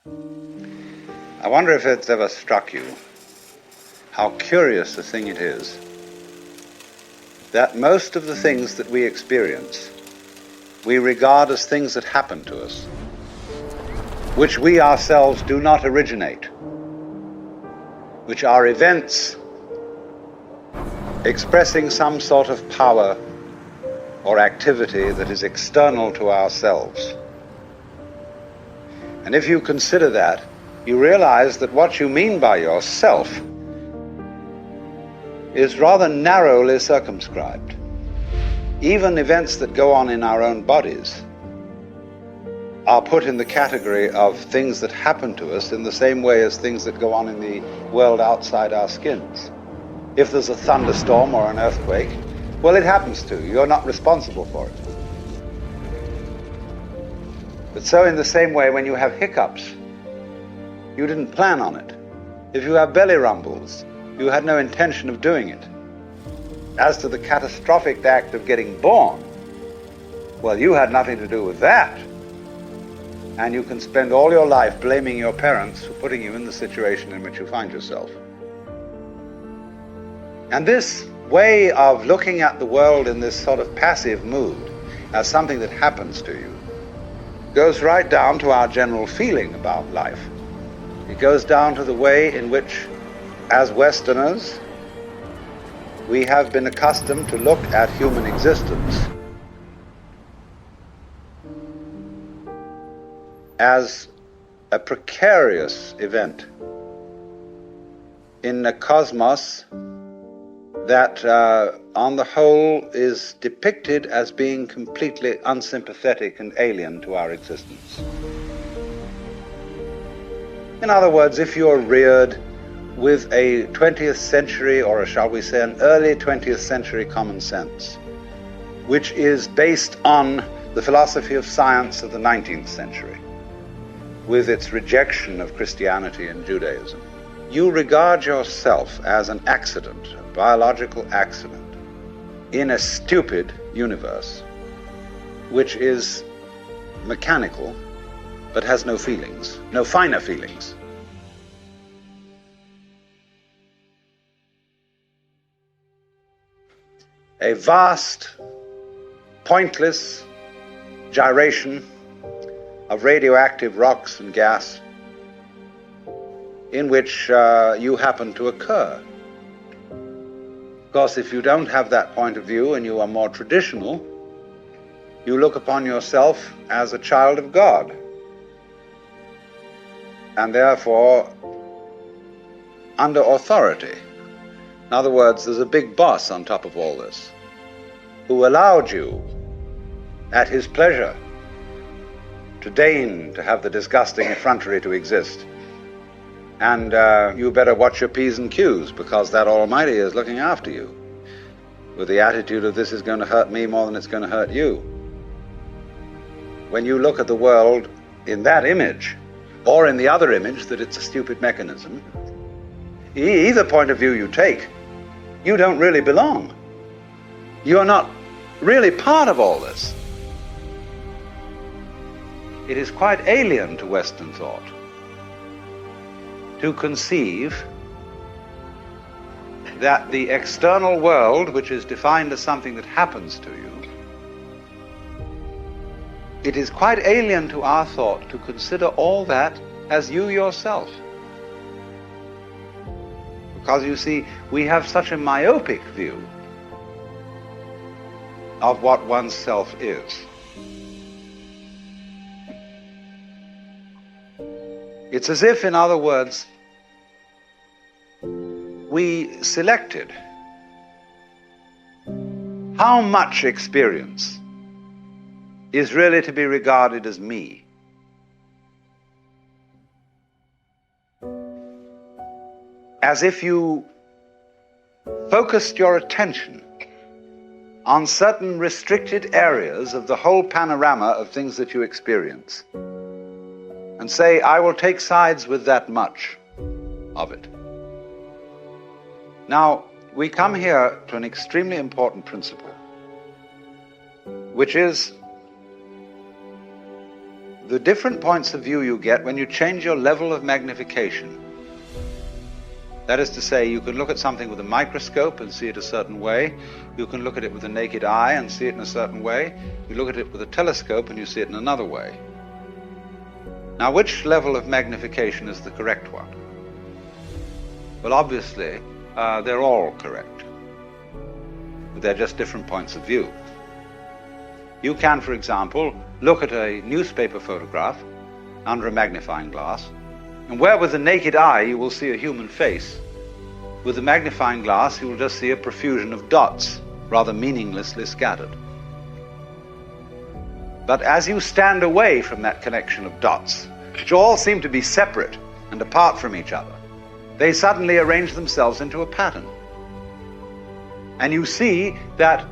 I wonder if it's ever struck you how curious a thing it is that most of the things that we experience we regard as things that happen to us, which we ourselves do not originate, which are events expressing some sort of power or activity that is external to ourselves. And if you consider that, you realize that what you mean by yourself is rather narrowly circumscribed. Even events that go on in our own bodies are put in the category of things that happen to us in the same way as things that go on in the world outside our skins. If there's a thunderstorm or an earthquake, well, it happens to you. You're not responsible for it. But so in the same way, when you have hiccups, you didn't plan on it. If you have belly rumbles, you had no intention of doing it. As to the catastrophic act of getting born, well, you had nothing to do with that. And you can spend all your life blaming your parents for putting you in the situation in which you find yourself. And this way of looking at the world in this sort of passive mood, as something that happens to you, goes right down to our general feeling about life. It goes down to the way in which, as Westerners, we have been accustomed to look at human existence as a precarious event in a cosmos that, on the whole, is depicted as being completely unsympathetic and alien to our existence. In other words, if you're reared with a 20th century, or shall we say an early 20th century common sense, which is based on the philosophy of science of the 19th century, with its rejection of Christianity and Judaism, you regard yourself as an accident, a biological accident, in a stupid universe, which is mechanical, but has no feelings, no finer feelings. A vast, pointless gyration of radioactive rocks and gas in which you happen to occur. Of course, if you don't have that point of view and you are more traditional, you look upon yourself as a child of God, and therefore under authority. In other words, there's a big boss on top of all this who allowed you, at his pleasure, to deign to have the disgusting effrontery to exist. And you better watch your P's and Q's, because that Almighty is looking after you, with the attitude of this is going to hurt me more than it's going to hurt you. When you look at the world in that image, or in the other image that it's a stupid mechanism, either point of view you take, you don't really belong. You're not really part of all this. It is quite alien to Western thought to conceive that the external world, which is defined as something that happens to you, it is quite alien to our thought to consider all that as you yourself. Because you see, we have such a myopic view of what oneself is. It's as if, in other words, we selected how much experience is really to be regarded as me. As if you focused your attention on certain restricted areas of the whole panorama of things that you experience, and say, I will take sides with that much of it. Now, we come here to an extremely important principle, which is the different points of view you get when you change your level of magnification. That is to say, you can look at something with a microscope and see it a certain way. You can look at it with the naked eye and see it in a certain way. You look at it with a telescope and you see it in another way. Now, which level of magnification is the correct one? Well, obviously, they're all correct. But they're just different points of view. You can, for example, look at a newspaper photograph under a magnifying glass, and where with the naked eye you will see a human face, with the magnifying glass you will just see a profusion of dots, rather meaninglessly scattered. But as you stand away from that connection of dots, which all seem to be separate and apart from each other, they suddenly arrange themselves into a pattern. And you see that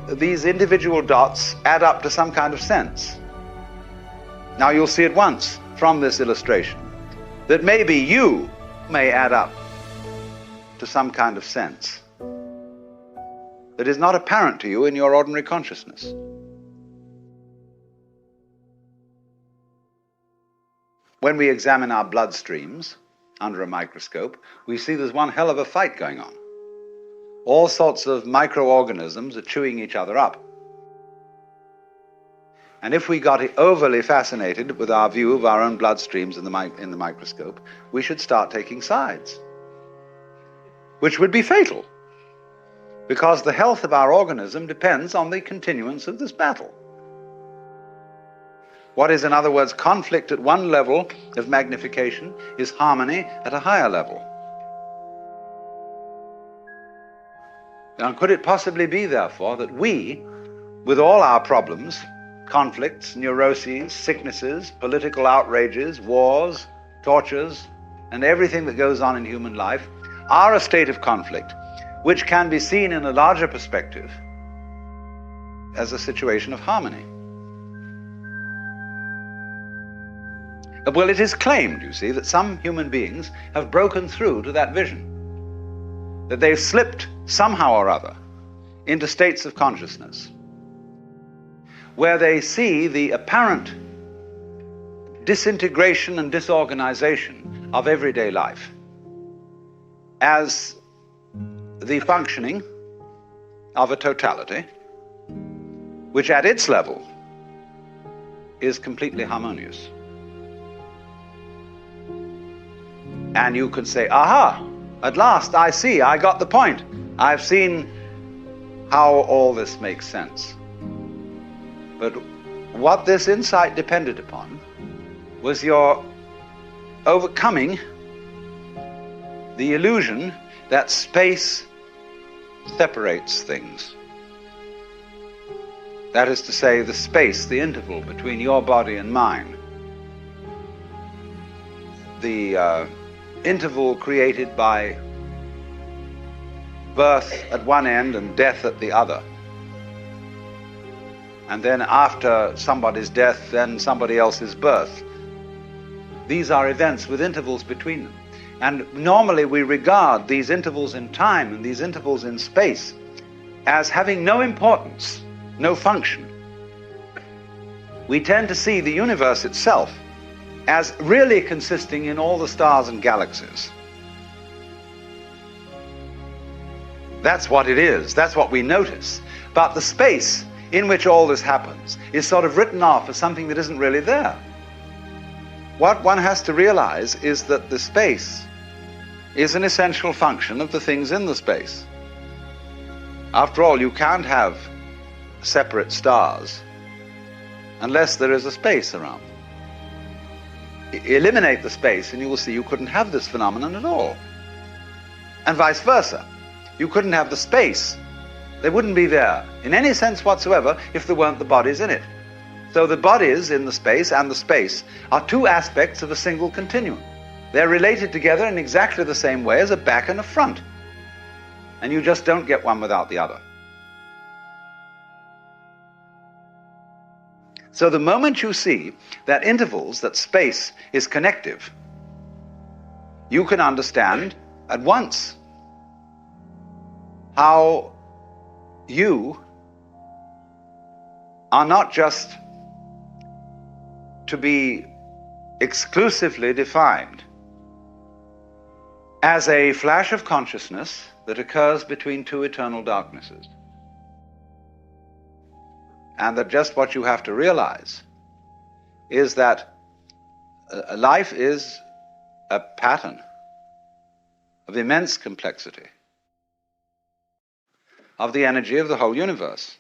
these individual dots add up to some kind of sense. Now you'll see at once from this illustration that maybe you may add up to some kind of sense that is not apparent to you in your ordinary consciousness. When we examine our blood streams under a microscope, we see there's one hell of a fight going on. All sorts of microorganisms are chewing each other up. And if we got overly fascinated with our view of our own blood streams in the microscope, we should start taking sides, which would be fatal, because the health of our organism depends on the continuance of this battle. What is, in other words, conflict at one level of magnification is harmony at a higher level. Now, could it possibly be, therefore, that we, with all our problems, conflicts, neuroses, sicknesses, political outrages, wars, tortures, and everything that goes on in human life, are a state of conflict which can be seen in a larger perspective as a situation of harmony? Well, it is claimed, you see, that some human beings have broken through to that vision, that they've slipped somehow or other into states of consciousness where they see the apparent disintegration and disorganization of everyday life as the functioning of a totality which at its level is completely harmonious. And you could say, aha, at last I see, I got the point. I've seen how all this makes sense. But what this insight depended upon was your overcoming the illusion that space separates things. That is to say, the space, the interval between your body and mine. The interval created by birth at one end and death at the other. And then after somebody's death, then somebody else's birth. These are events with intervals between them. And normally we regard these intervals in time and these intervals in space as having no importance, no function. We tend to see the universe itself as really consisting in all the stars and galaxies. That's what it is. That's what we notice. But the space in which all this happens is sort of written off as something that isn't really there. What one has to realize is that the space is an essential function of the things in the space. After all, you can't have separate stars unless there is a space around. Eliminate the space and you will see you couldn't have this phenomenon at all. And vice versa. You couldn't have the space. They wouldn't be there in any sense whatsoever if there weren't the bodies in it. So the bodies in the space and the space are two aspects of a single continuum. They're related together in exactly the same way as a back and a front. And you just don't get one without the other. So the moment you see that intervals, that space is connective, you can understand at once how you are not just to be exclusively defined as a flash of consciousness that occurs between two eternal darknesses. And that just what you have to realize is that life is a pattern of immense complexity, of the energy of the whole universe.